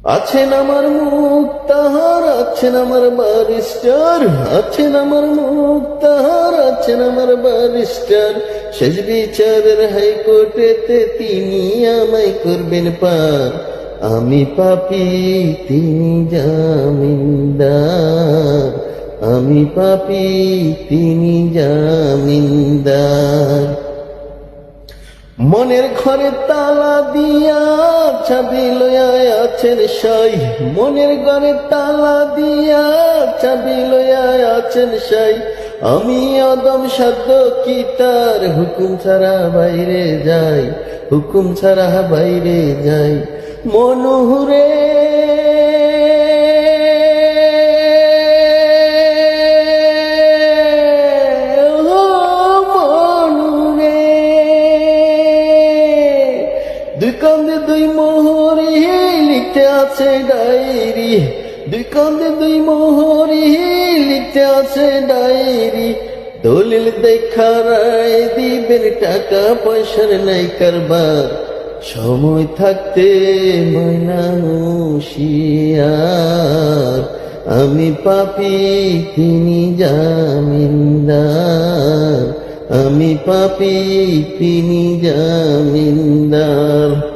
আছেন আমার মুক্তাহার, আছেন আমার ব্যারিস্টার, আছেন আমার মুক্তাহার, আছেন আমার ব্যারিস্টার। শেষ বিচারের হাইকোর্টেতে তিনি আমায় করবেন পার। আমি পাপী, তিনি জামিনদার। আমি পাপী, তিনি জামিনদার। মনের ঘরে তালা দিয়া চাবি লইয়া আছেন সাই। মনের ঘরে তালা দিয়া চাবি লইয়া আছেন সাই। আমি অদম সাধ্য কি তার হুকুম ছাড়া বাইরে যাই, হুকুম ছাড়া বাইরে যাই। মনোহরে দুই কান্দে দুই মোহরি লিখতে আছে ডায়েরি, দুই কান্দে দুই মোহরি লিখতে আছে ডায়েরি। দলিল দেখা রায় দিবেন, টাকা পয়সার নাই কারবার। সময় থাকতে ময়না হুঁশিয়ার। আমি পাপী, তিনি জামিনদার। আমি পাপী, তিনি জামিনদার।